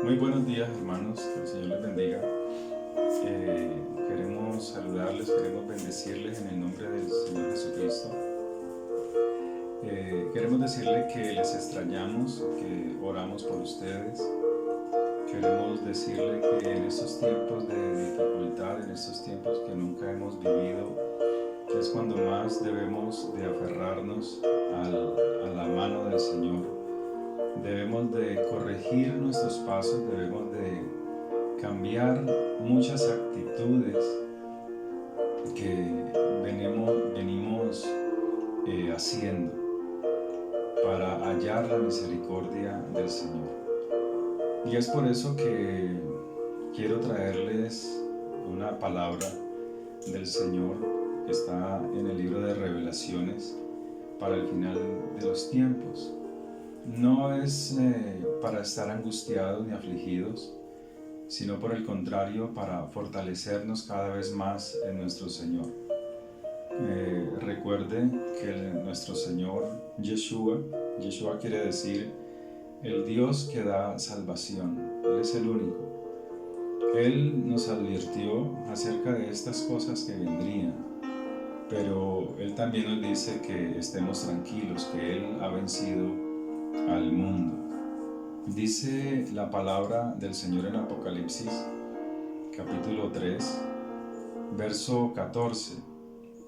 Muy buenos días, hermanos, que el Señor les bendiga. Queremos saludarles, queremos bendecirles en el nombre del Señor Jesucristo. Queremos decirles que les extrañamos, que oramos por ustedes. Queremos decirles que en estos tiempos de dificultad, en estos tiempos que nunca hemos vivido, es cuando más debemos de aferrarnos a la mano del Señor. Debemos de corregir nuestros pasos, debemos de cambiar muchas actitudes que venimos haciendo para hallar la misericordia del Señor. Y es por eso que quiero traerles una palabra del Señor que está en el libro de Revelaciones para el final de los tiempos. No es para estar angustiados ni afligidos, sino por el contrario, para fortalecernos cada vez más en nuestro Señor. Recuerde que nuestro Señor, Yeshua quiere decir el Dios que da salvación. Él es el único. Él nos advirtió acerca de estas cosas que vendrían, pero Él también nos dice que estemos tranquilos, que Él ha vencido al mundo. Dice la palabra del Señor en Apocalipsis, capítulo 3, verso 14.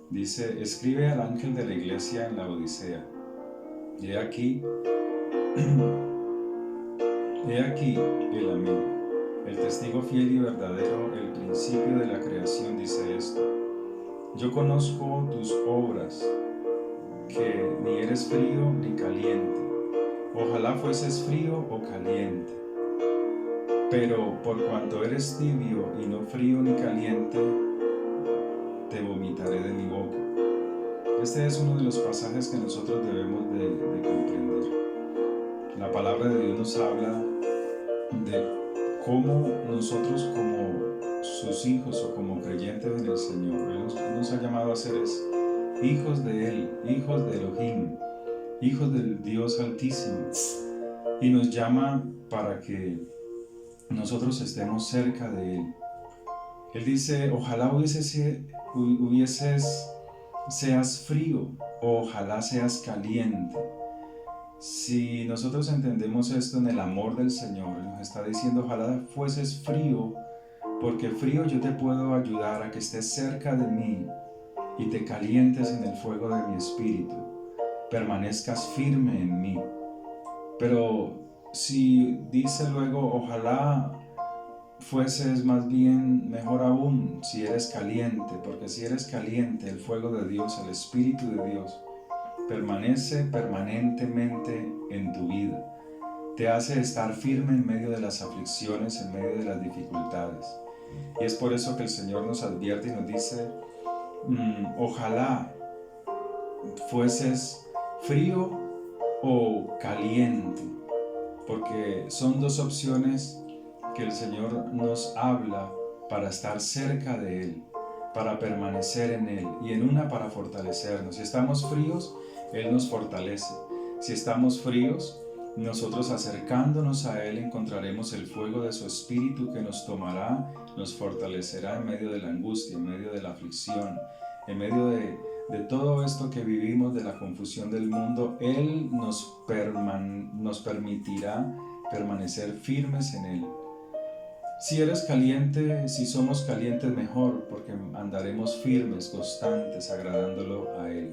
Dice: escribe al ángel de la iglesia en la Odisea. He aquí el amén, el testigo fiel y verdadero, el principio de la creación, dice esto: yo conozco tus obras, que ni eres frío ni caliente. Ojalá fueses frío o caliente. Pero por cuanto eres tibio y no frío ni caliente, te vomitaré de mi boca. Este es uno de los pasajes que nosotros debemos de comprender. La palabra de Dios nos habla de cómo nosotros, como sus hijos o como creyentes en el Señor, Él nos ha llamado a ser hijos de Él, hijos de Elohim, hijos del Dios Altísimo, y nos llama para que nosotros estemos cerca de Él. Él dice: ojalá seas frío, o ojalá seas caliente. Si nosotros entendemos esto en el amor del Señor, Él nos está diciendo: ojalá fueses frío, porque frío yo te puedo ayudar a que estés cerca de mí y te calientes en el fuego de mi espíritu, permanezcas firme en mí. Pero si dice luego: ojalá fueses más bien, mejor aún, si eres caliente, porque si eres caliente, el fuego de Dios, el Espíritu de Dios, permanece permanentemente en tu vida. Te hace estar firme en medio de las aflicciones, en medio de las dificultades. Y es por eso que el Señor nos advierte y nos dice: ojalá fueses frío o caliente, porque son dos opciones que el Señor nos habla para estar cerca de Él, para permanecer en Él, y en una para fortalecernos. Si estamos fríos, Él nos fortalece. Si estamos fríos, nosotros acercándonos a Él encontraremos el fuego de su Espíritu que nos tomará, nos fortalecerá en medio de la angustia, en medio de la aflicción, en medio de todo esto que vivimos, de la confusión del mundo. Él nos permitirá permanecer firmes en Él. Si eres caliente, si somos calientes, mejor, porque andaremos firmes, constantes, agradándolo a Él.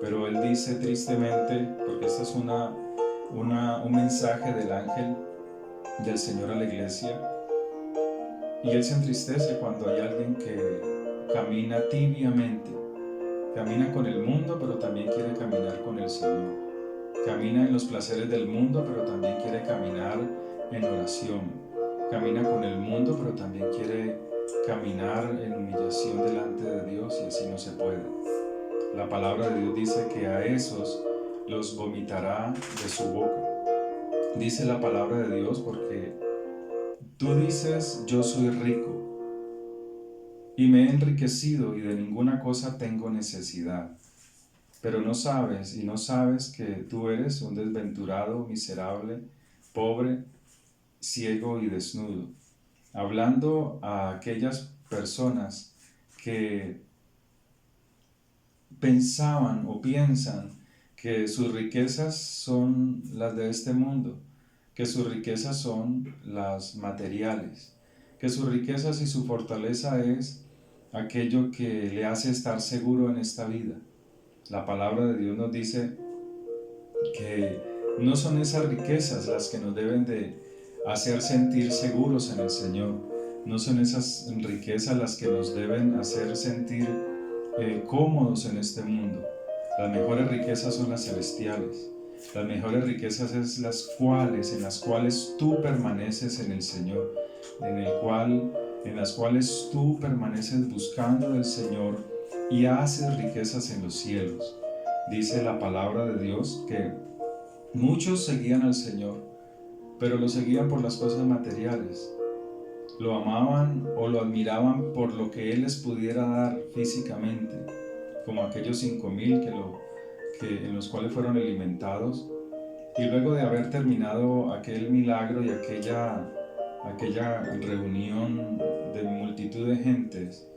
Pero Él dice tristemente, porque este es un mensaje del ángel del Señor a la iglesia, y Él se entristece cuando hay alguien que camina tibiamente, camina con el mundo, pero también quiere caminar con el Señor. Camina en los placeres del mundo, pero también quiere caminar en oración. Camina con el mundo, pero también quiere caminar en humillación delante de Dios, y así no se puede. La palabra de Dios dice que a esos los vomitará de su boca. Dice la palabra de Dios: porque tú dices: yo soy rico y me he enriquecido y de ninguna cosa tengo necesidad. Pero no sabes que tú eres un desventurado, miserable, pobre, ciego y desnudo, hablando a aquellas personas que pensaban o piensan que sus riquezas son las de este mundo, que sus riquezas son las materiales, que sus riquezas y su fortaleza es aquello que le hace estar seguro en esta vida. La palabra de Dios nos dice que no son esas riquezas las que nos deben de hacer sentir seguros en el Señor, no son esas riquezas las que nos deben hacer sentir cómodos en este mundo. Las mejores riquezas son las celestiales. Las mejores riquezas es en las cuales tú permaneces en el Señor, en las cuales tú permaneces buscando del Señor y haces riquezas en los cielos. Dice la palabra de Dios que muchos seguían al Señor, pero lo seguían por las cosas materiales. Lo amaban o lo admiraban por lo que Él les pudiera dar físicamente, como aquellos 5,000 en los cuales fueron alimentados. Y luego de haber terminado aquel milagro y aquella reunión de multitud de gentes,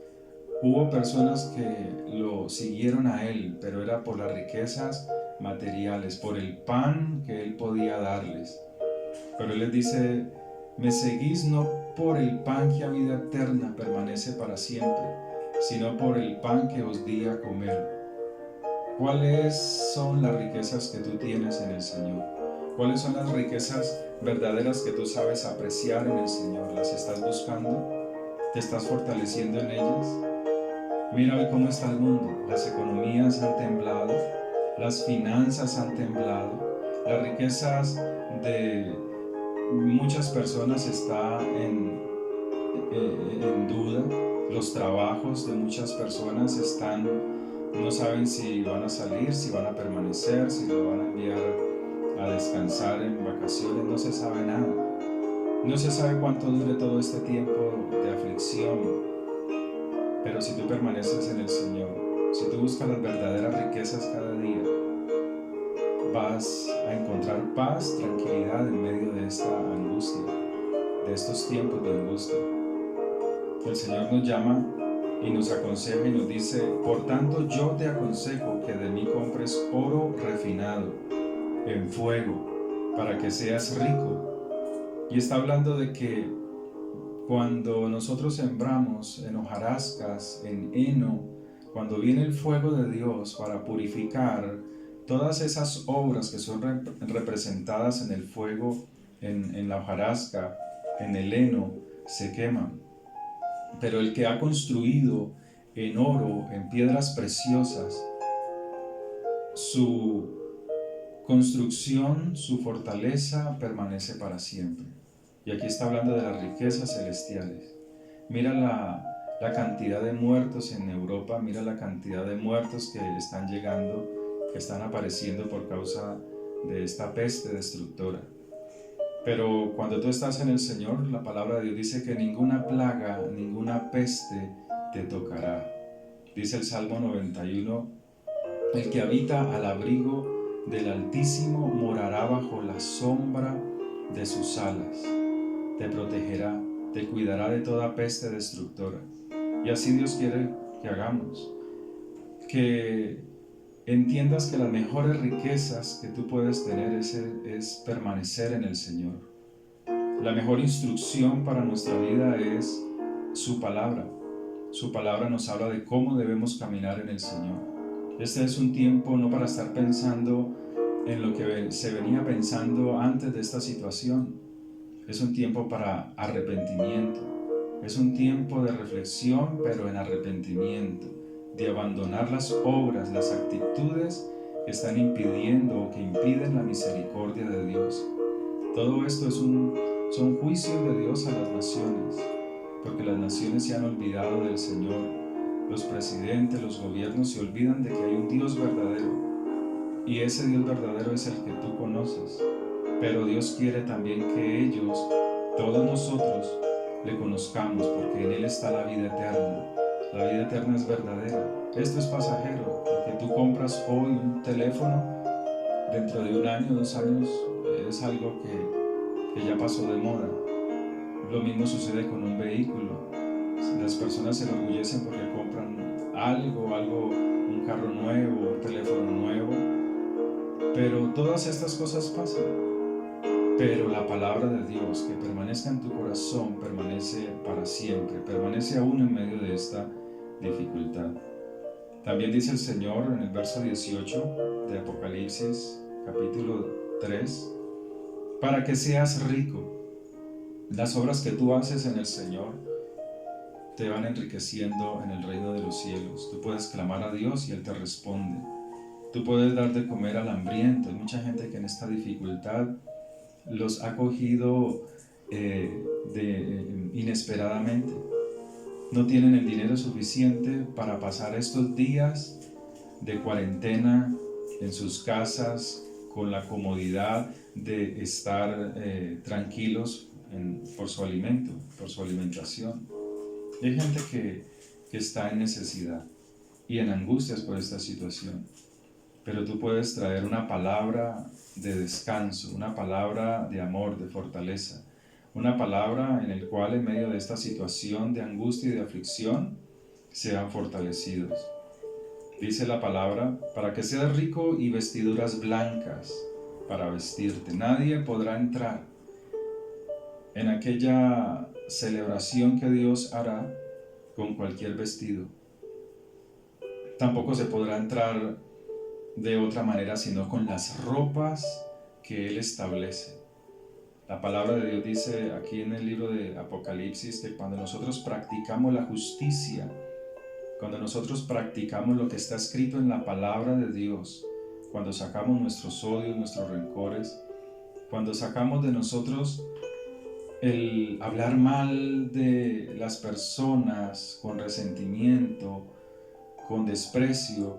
hubo personas que lo siguieron a Él, pero era por las riquezas materiales, por el pan que Él podía darles. Pero Él les dice: me seguís no por el pan que a vida eterna permanece para siempre, sino por el pan que os di a comer. ¿Cuáles son las riquezas que tú tienes en el Señor? ¿Cuáles son las riquezas verdaderas que tú sabes apreciar en el Señor? ¿Las estás buscando? ¿Te estás fortaleciendo en ellas? Mira hoy cómo está el mundo. Las economías han temblado, las finanzas han temblado, las riquezas de muchas personas están en duda, los trabajos de muchas personas no saben si van a salir, si van a permanecer, si lo van a enviar a descansar en vacaciones, no se sabe nada. No se sabe cuánto dure todo este tiempo de aflicción, pero si tú permaneces en el Señor, si tú buscas las verdaderas riquezas cada día, vas a encontrar paz, tranquilidad en medio de esta angustia, de estos tiempos de angustia. El Señor nos llama y nos aconseja y nos dice: por tanto yo te aconsejo que de mí compres oro refinado en fuego, para que seas rico. Y está hablando de que cuando nosotros sembramos en hojarascas, en heno, cuando viene el fuego de Dios para purificar todas esas obras que son representadas en el fuego, en la hojarasca, en el heno, se queman. Pero el que ha construido en oro, en piedras preciosas, su construcción, su fortaleza permanece para siempre. Y aquí está hablando de las riquezas celestiales. Mira la cantidad de muertos en Europa, mira la cantidad de muertos que están llegando, que están apareciendo por causa de esta peste destructora. Pero cuando tú estás en el Señor, la palabra de Dios dice que ninguna plaga, ninguna peste te tocará. Dice el Salmo 91, el que habita al abrigo del Altísimo morará bajo la sombra de sus alas. Te protegerá, te cuidará de toda peste destructora. Y así Dios quiere que hagamos. Que entiendas que las mejores riquezas que tú puedes tener es permanecer en el Señor. La mejor instrucción para nuestra vida es su palabra. Su palabra nos habla de cómo debemos caminar en el Señor. Este es un tiempo no para estar pensando en lo que se venía pensando antes de esta situación. Es un tiempo para arrepentimiento. Es un tiempo de reflexión, pero en arrepentimiento, de abandonar las obras, las actitudes que están impidiendo o que impiden la misericordia de Dios. Todo esto son juicios de Dios a las naciones, porque las naciones se han olvidado del Señor. Los presidentes, los gobiernos se olvidan de que hay un Dios verdadero, y ese Dios verdadero es el que tú conoces. Pero Dios quiere también que ellos, todos nosotros, le conozcamos, porque en Él está la vida eterna. La vida eterna es verdadera. Esto es pasajero. Lo que tú compras hoy, un teléfono, dentro de 1 año, 2 años, es algo que ya pasó de moda. Lo mismo sucede con un vehículo. Las personas se enorgullecen porque compran algo, un carro nuevo, un teléfono nuevo, pero todas estas cosas pasan. Pero la palabra de Dios que permanezca en tu corazón permanece para siempre, permanece aún en medio de esta dificultad. También dice el Señor en el verso 18 de Apocalipsis capítulo 3, para que seas rico. Las obras que tú haces en el Señor te van enriqueciendo en el reino de los cielos. Tú puedes clamar a Dios y Él te responde. Tú puedes dar de comer al hambriento. Hay mucha gente que en esta dificultad los ha cogido inesperadamente. No tienen el dinero suficiente para pasar estos días de cuarentena en sus casas con la comodidad de estar tranquilos por su alimento, por su alimentación. Hay gente que está en necesidad y en angustias por esta situación, pero tú puedes traer una palabra de descanso, una palabra de amor, de fortaleza, una palabra en el cual en medio de esta situación de angustia y de aflicción sean fortalecidos. Dice la palabra, para que seas rico y vestiduras blancas para vestirte. Nadie podrá entrar en aquella celebración que Dios hará con cualquier vestido. Tampoco se podrá entrar de otra manera sino con las ropas que Él establece. La palabra de Dios dice aquí en el libro de Apocalipsis que cuando nosotros practicamos la justicia, cuando nosotros practicamos lo que está escrito en la palabra de Dios, cuando sacamos nuestros odios, nuestros rencores, cuando sacamos de nosotros el hablar mal de las personas con resentimiento, con desprecio,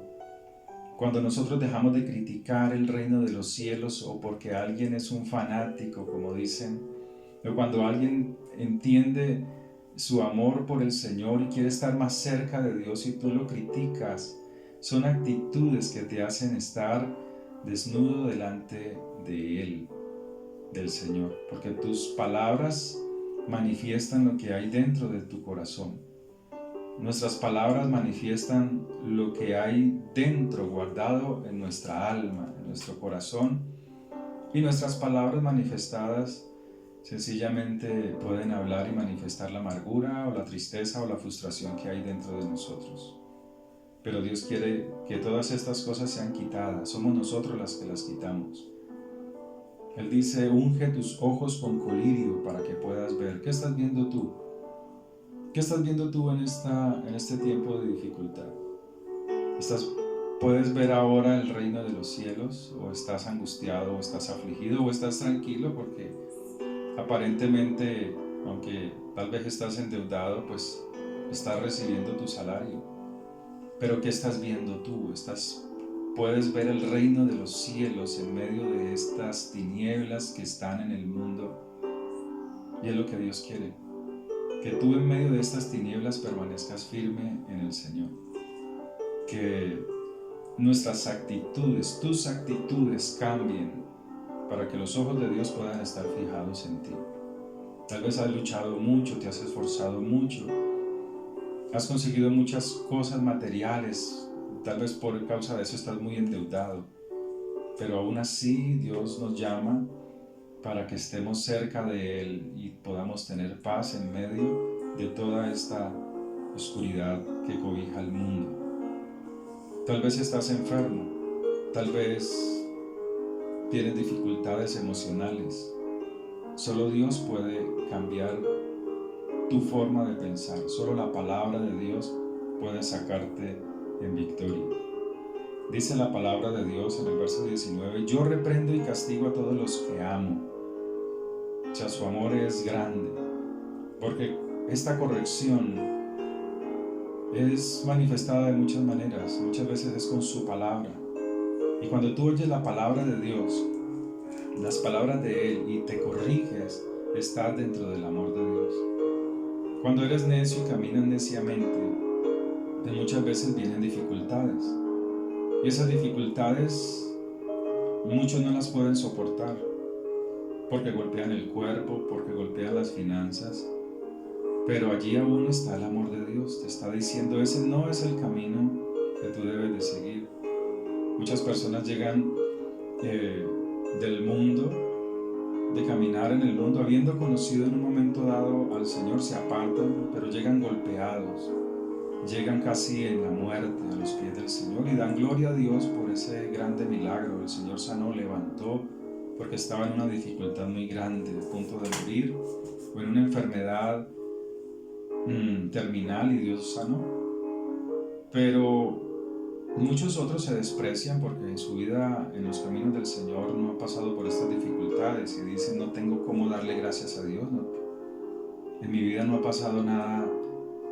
cuando nosotros dejamos de criticar el reino de los cielos o porque alguien es un fanático, como dicen, o cuando alguien entiende su amor por el Señor y quiere estar más cerca de Dios y tú lo criticas, son actitudes que te hacen estar desnudo delante de Él, del Señor, porque tus palabras manifiestan lo que hay dentro de tu corazón. Nuestras palabras manifiestan lo que hay dentro, guardado en nuestra alma, en nuestro corazón, y nuestras palabras manifestadas sencillamente pueden hablar y manifestar la amargura o la tristeza o la frustración que hay dentro de nosotros. Pero Dios quiere que todas estas cosas sean quitadas, somos nosotros las que las quitamos. Él dice, unge tus ojos con colirio para que puedas ver. ¿Qué estás viendo tú? ¿Qué estás viendo tú en este tiempo de dificultad? ¿Puedes ver ahora el reino de los cielos? ¿O estás angustiado, o estás afligido, o estás tranquilo? Porque aparentemente, aunque tal vez estás endeudado, pues estás recibiendo tu salario. Pero ¿qué estás viendo tú? Puedes ver el reino de los cielos en medio de estas tinieblas que están en el mundo. Y es lo que Dios quiere, que tú en medio de estas tinieblas permanezcas firme en el Señor. Que nuestras actitudes, tus actitudes cambien para que los ojos de Dios puedan estar fijados en ti. Tal vez has luchado mucho, te has esforzado mucho, has conseguido muchas cosas materiales, tal vez por causa de eso estás muy endeudado, pero aún así Dios nos llama para que estemos cerca de Él y podamos tener paz en medio de toda esta oscuridad que cobija el mundo. Tal vez estás enfermo, tal vez tienes dificultades emocionales. Solo Dios puede cambiar tu forma de pensar. Solo la palabra de Dios puede sacarte en victoria. Dice la palabra de Dios en el verso 19, yo reprendo y castigo a todos los que amo. O sea, su amor es grande, porque esta corrección es manifestada de muchas maneras. Muchas veces es con su palabra. Y cuando tú oyes la palabra de Dios, las palabras de Él, y te corriges, estás dentro del amor de Dios. Cuando eres necio y caminas neciamente, muchas veces vienen dificultades. Y esas dificultades, muchos no las pueden soportar. porque golpean el cuerpo, porque golpean las finanzas, pero allí aún está el amor de Dios. Te está diciendo, ese no es el camino que tú debes de seguir. Muchas personas llegan del mundo, de caminar en el mundo, habiendo conocido en un momento dado al Señor, se apartan, pero llegan golpeados, llegan casi en la muerte a los pies del Señor y dan gloria a Dios por ese grande milagro. El Señor sanó, levantó, porque estaba en una dificultad muy grande, a punto de morir, o en una enfermedad terminal, y Dios sanó. Pero muchos otros se desprecian porque en su vida, en los caminos del Señor, no han pasado por estas dificultades y dicen, no tengo cómo darle gracias a Dios, ¿no? En mi vida no ha pasado nada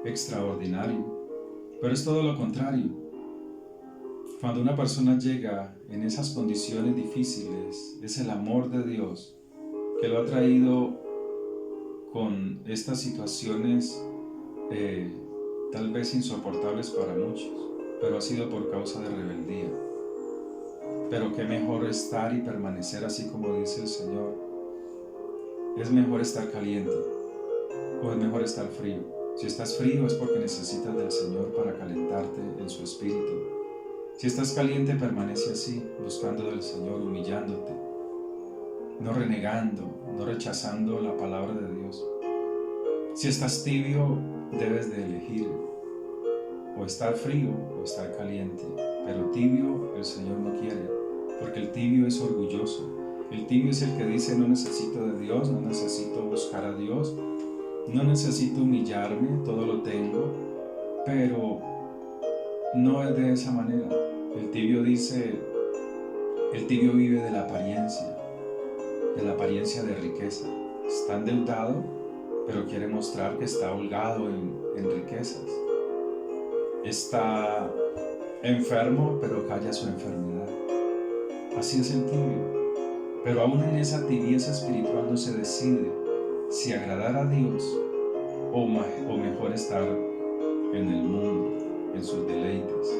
extraordinario, pero es todo lo contrario. Cuando una persona llega en esas condiciones difíciles, es el amor de Dios que lo ha traído con estas situaciones tal vez insoportables para muchos, pero ha sido por causa de rebeldía. Pero qué mejor estar y permanecer así como dice el Señor. Es mejor estar caliente o es mejor estar frío. Si estás frío es porque necesitas del Señor para calentarte en su espíritu. Si estás caliente, permanece así, buscando del Señor, humillándote, no renegando, no rechazando la palabra de Dios. Si estás tibio, debes de elegir o estar frío o estar caliente, pero tibio el Señor no quiere, porque el tibio es orgulloso. El tibio es el que dice, no necesito de Dios, no necesito buscar a Dios, no necesito humillarme, todo lo tengo, pero no es de esa manera. El tibio dice, el tibio vive de la apariencia de riqueza. Está endeudado, pero quiere mostrar que está holgado en riquezas. Está enfermo, pero calla su enfermedad. Así es el tibio. Pero aún en esa tibieza espiritual no se decide si agradar a Dios o mejor estar en el mundo, en sus deleites.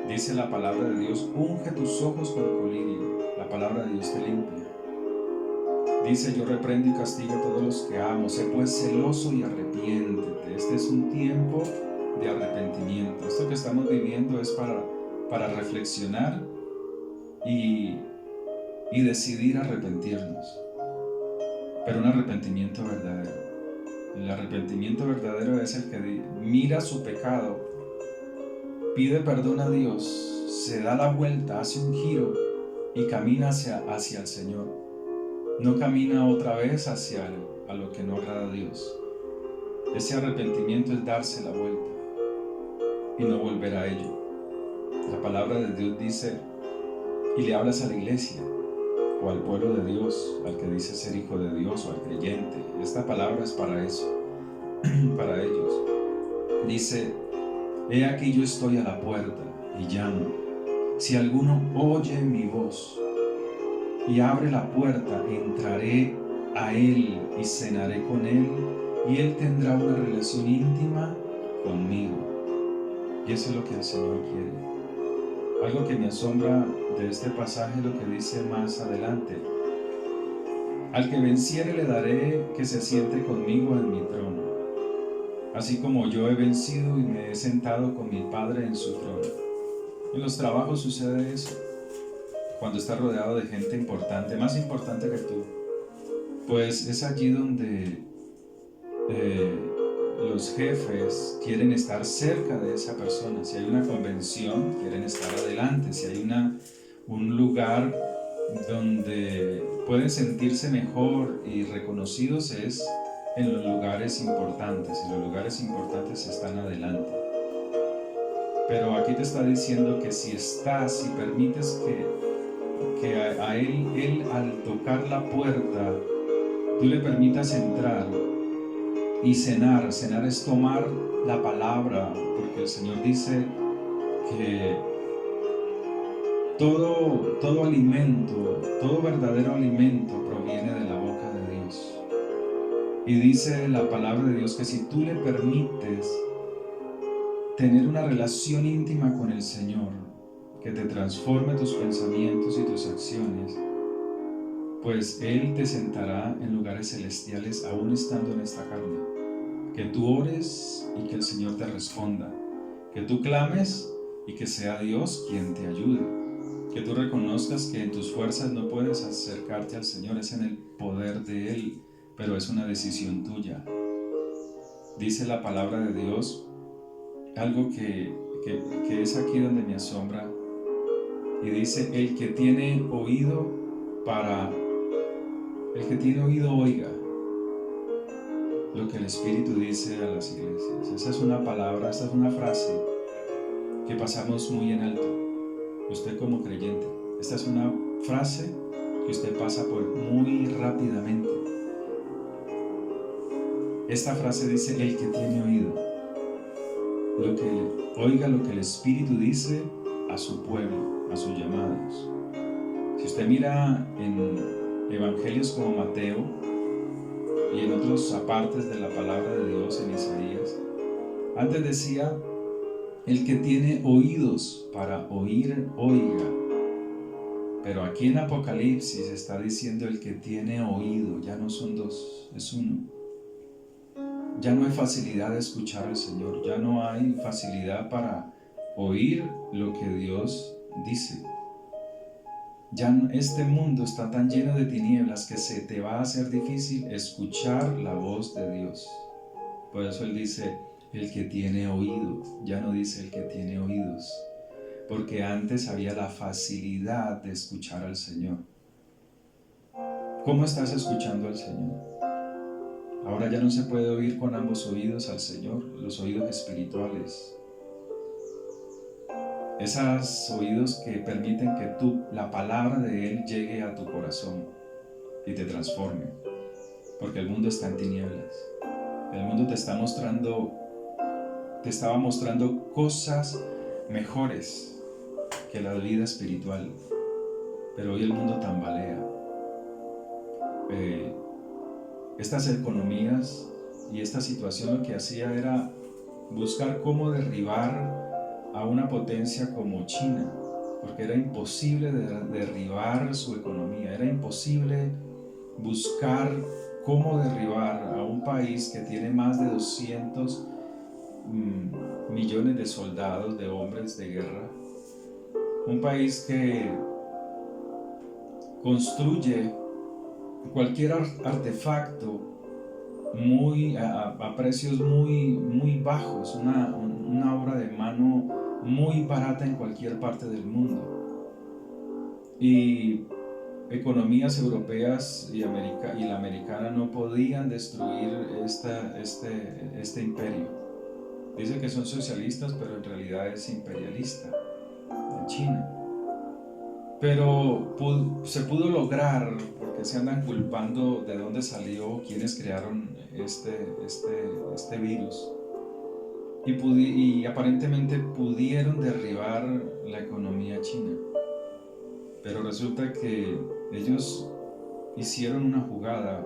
Dice la palabra de Dios, unge tus ojos con colirio. La palabra de Dios te limpia. Dice, yo reprendo y castigo a todos los que amo. Sé pues celoso y arrepiéntete. Este es un tiempo de arrepentimiento. Esto que estamos viviendo es para reflexionar y decidir arrepentirnos. Pero un arrepentimiento verdadero. El arrepentimiento verdadero es el que mira su pecado, pide perdón a Dios, se da la vuelta, hace un giro y camina hacia el Señor. No camina otra vez hacia a lo que no agrada a Dios. Ese arrepentimiento es darse la vuelta y no volver a ello. La palabra de Dios dice, y le hablas a la iglesia o al pueblo de Dios, al que dice ser hijo de Dios o al creyente. Esta palabra es para eso, para ellos. Dice, he aquí yo estoy a la puerta y llamo. Si alguno oye mi voz y abre la puerta, entraré a él y cenaré con él, y él tendrá una relación íntima conmigo. Y eso es lo que el Señor quiere. Algo que me asombra de este pasaje es lo que dice más adelante. Al que venciere le daré que se siente conmigo en mi trono, así como yo he vencido y me he sentado con mi Padre en su trono. En los trabajos sucede eso. Cuando estás rodeado de gente importante, más importante que tú, pues es allí donde los jefes quieren estar cerca de esa persona. Si hay una convención, quieren estar adelante. Si hay un lugar donde pueden sentirse mejor y reconocidos, es en los lugares importantes. Y los lugares importantes están adelante. Pero aquí te está diciendo que si estás y permites que a él al tocar la puerta, tú le permitas entrar y cenar. Cenar es tomar la palabra, porque el Señor dice que todo alimento, todo verdadero alimento proviene de la boca de Dios. Y dice la palabra de Dios que si tú le permites tener una relación íntima con el Señor, que te transforme tus pensamientos y tus acciones, pues Él te sentará en lugares celestiales aún estando en esta carne. Que tú ores y que el Señor te responda. Que tú clames y que sea Dios quien te ayude. Que tú reconozcas que en tus fuerzas no puedes acercarte al Señor, es en el poder de Él, pero es una decisión tuya. Dice la palabra de Dios algo que es aquí donde me asombra, y dice: el que tiene oído oiga lo que el Espíritu dice a las iglesias. Esa es una palabra, esa es una frase que pasamos muy en alto, usted como creyente. Esta es una frase que usted pasa por muy rápidamente. Esta frase dice: el que tiene oído, oiga lo que el Espíritu dice a su pueblo, a sus llamados. Si usted mira en evangelios como Mateo y en otros apartes de la palabra de Dios, en Isaías, antes decía: el que tiene oídos para oír, oiga. Pero aquí en Apocalipsis está diciendo: el que tiene oído. Ya no son dos, es uno. Ya no hay facilidad de escuchar al Señor, ya no hay facilidad para oír lo que Dios dice. Ya este mundo está tan lleno de tinieblas que se te va a hacer difícil escuchar la voz de Dios. Por eso Él dice: el que tiene oído, ya no dice el que tiene oídos, porque antes había la facilidad de escuchar al Señor. ¿Cómo estás escuchando al Señor? Ahora ya no se puede oír con ambos oídos al Señor, los oídos espirituales. Esos oídos que permiten que la palabra de Él llegue a tu corazón y te transforme. Porque el mundo está en tinieblas. El mundo te estaba mostrando cosas mejores que la vida espiritual. Pero hoy el mundo tambalea. Estas economías y esta situación lo que hacía era buscar cómo derribar a una potencia como China, porque era imposible derribar su economía, era imposible buscar cómo derribar a un país que tiene más de 200 millones de soldados, de hombres de guerra, un país que construye cualquier artefacto a precios muy bajos, una obra de mano muy barata en cualquier parte del mundo. Y economías europeas y la americana no podían destruir este imperio. Dicen que son socialistas, pero en realidad es imperialista en China. Pero se pudo lograr, porque se andan culpando de dónde salió, quiénes crearon este virus. Y aparentemente pudieron derribar la economía china. Pero resulta que ellos hicieron una jugada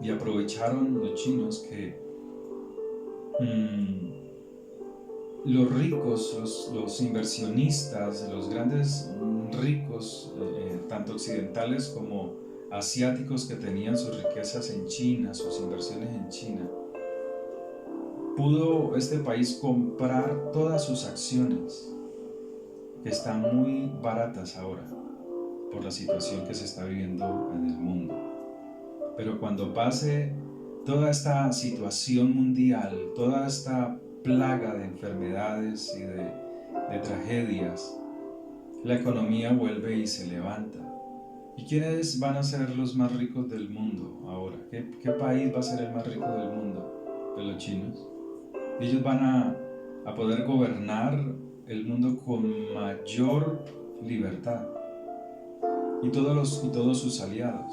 y aprovecharon los chinos que los ricos, los inversionistas, los grandes ricos, tanto occidentales como asiáticos, que tenían sus riquezas en China, sus inversiones en China, pudo este país comprar todas sus acciones, que están muy baratas ahora por la situación que se está viviendo en el mundo. Pero cuando pase toda esta situación mundial, toda esta plaga de enfermedades y de tragedias, la economía vuelve y se levanta. ¿Y quiénes van a ser los más ricos del mundo ahora? ¿Qué país va a ser el más rico del mundo? Pues los chinos. Ellos van a poder gobernar el mundo con mayor libertad, y todos sus aliados.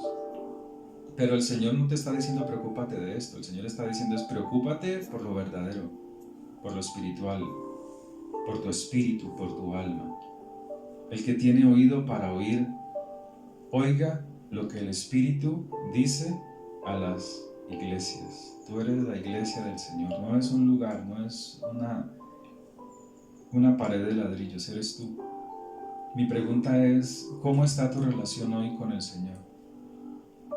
Pero el Señor no te está diciendo preocúpate de esto. El Señor está diciendo preocúpate por lo verdadero, por lo espiritual, por tu espíritu, por tu alma. El que tiene oído para oír, oiga lo que el Espíritu dice a las iglesias. Tú eres la iglesia del Señor, no es un lugar, no es una pared de ladrillos, eres tú. Mi pregunta es: ¿cómo está tu relación hoy con el Señor?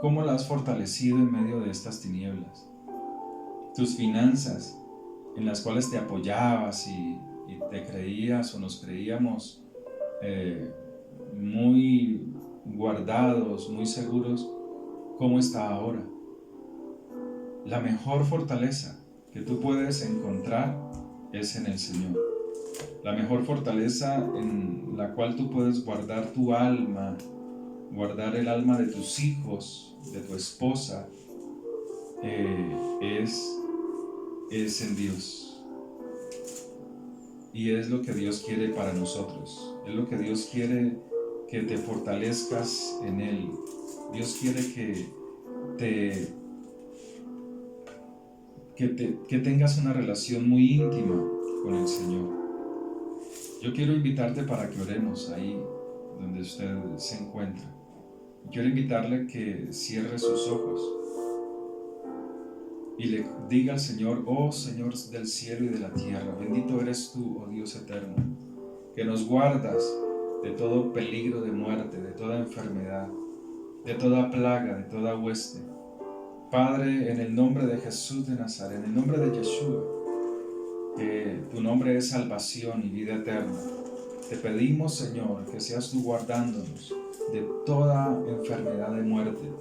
¿Cómo la has fortalecido en medio de estas tinieblas? Tus finanzas, en las cuales te apoyabas y te creías o nos creíamos muy guardados, muy seguros, ¿cómo está ahora? La mejor fortaleza que tú puedes encontrar es en el Señor. La mejor fortaleza en la cual tú puedes guardar tu alma, guardar el alma de tus hijos, de tu esposa, es en Dios. Y es lo que Dios quiere para nosotros. Es lo que Dios quiere, que te fortalezcas en Él. Dios quiere que tengas una relación muy íntima con el Señor. Yo quiero invitarte para que oremos ahí donde usted se encuentra. Quiero invitarle que cierre sus ojos y le diga al Señor: oh Señor del cielo y de la tierra, bendito eres tú, oh Dios eterno, que nos guardas de todo peligro de muerte, de toda enfermedad, de toda plaga, de toda hueste. Padre, en el nombre de Jesús de Nazaret, en el nombre de Yeshua, que tu nombre es salvación y vida eterna, te pedimos, Señor, que seas tú guardándonos de toda enfermedad de muerte.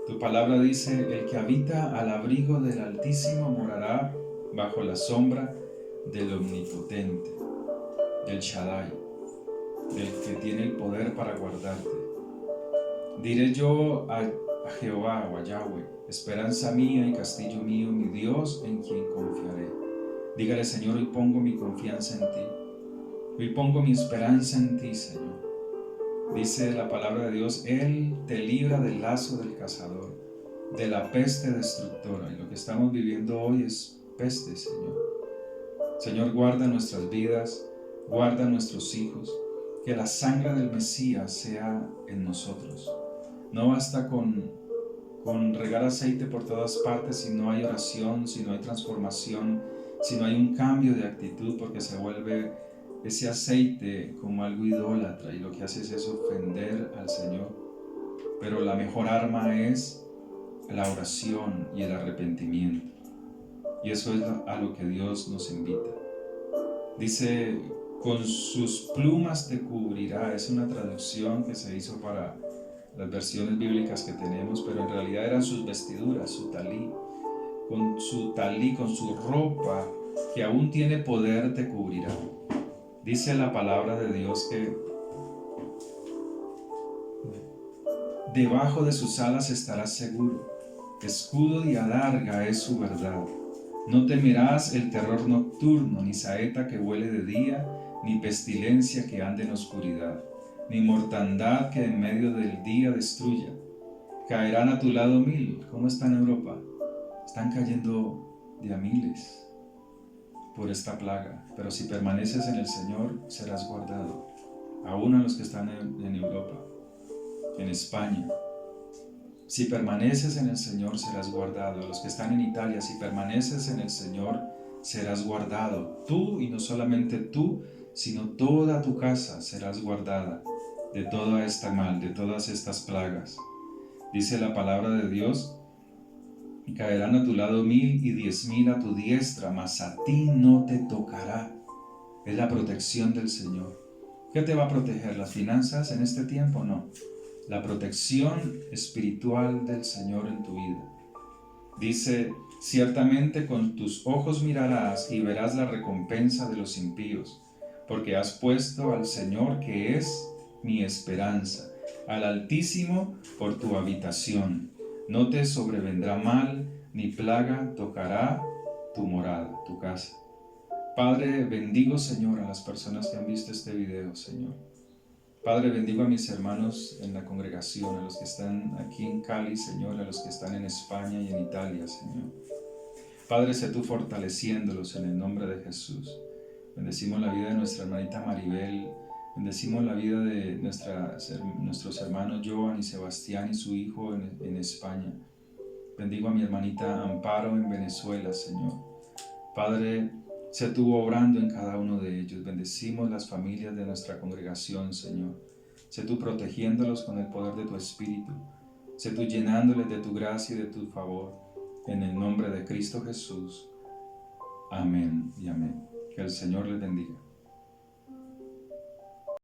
Tu palabra dice: el que habita al abrigo del Altísimo morará bajo la sombra del Omnipotente, del Shaddai, del que tiene el poder para guardarte. Diré yo a Jehová o a Yahweh: esperanza mía y castillo mío, mi Dios en quien confiaré. Dígale: Señor, hoy pongo mi confianza en ti. Hoy pongo mi esperanza en ti, Señor. Dice la palabra de Dios: Él te libra del lazo del cazador, de la peste destructora. Y lo que estamos viviendo hoy es peste, Señor. Señor, guarda nuestras vidas, guarda nuestros hijos, que la sangre del Mesías sea en nosotros. No basta con regar aceite por todas partes si no hay oración, si no hay transformación, si no hay un cambio de actitud, porque se vuelve ese aceite como algo idólatra y lo que hace es ofender al Señor. Pero la mejor arma es la oración y el arrepentimiento, y eso es a lo que Dios nos invita. Dice: con sus plumas te cubrirá. Es una traducción que se hizo para las versiones bíblicas que tenemos, pero en realidad eran sus vestiduras, su talí. Con su ropa que aún tiene poder te cubrirá. Dice la palabra de Dios que debajo de sus alas estarás seguro. Escudo y adarga es su verdad. No temerás el terror nocturno, ni saeta que vuele de día, ni pestilencia que ande en oscuridad, ni mortandad que en medio del día destruya. Caerán a tu lado 1000. ¿Cómo está en Europa? Están cayendo de a miles por esta plaga, pero si permaneces en el Señor serás guardado. Aún a los que están en Europa, en España, si permaneces en el Señor serás guardado. A los que están en Italia, si permaneces en el Señor serás guardado. Tú, y no solamente tú, sino toda tu casa serás guardada de todo este mal, de todas estas plagas. Dice la palabra de Dios: y caerán a tu lado 1000 y 10,000 a tu diestra, mas a ti no te tocará. Es la protección del Señor. ¿Qué te va a proteger? ¿Las finanzas en este tiempo? No. La protección espiritual del Señor en tu vida. Dice: ciertamente con tus ojos mirarás y verás la recompensa de los impíos, porque has puesto al Señor, que es mi esperanza, al Altísimo por tu habitación. No te sobrevendrá mal, ni plaga tocará tu morada, tu casa. Padre, bendigo, Señor, a las personas que han visto este video, Señor. Padre, bendigo a mis hermanos en la congregación, a los que están aquí en Cali, Señor, a los que están en España y en Italia, Señor. Padre, sé tú fortaleciéndolos en el nombre de Jesús. Bendecimos la vida de nuestra hermanita Maribel, bendecimos la vida de nuestros hermanos Joan y Sebastián y su hijo en España. Bendigo a mi hermanita Amparo en Venezuela, Señor. Padre, sé tú obrando en cada uno de ellos. Bendecimos las familias de nuestra congregación, Señor. Sé tú protegiéndolos con el poder de tu Espíritu. Sé tú llenándoles de tu gracia y de tu favor, en el nombre de Cristo Jesús. Amén y amén. Que el Señor les bendiga.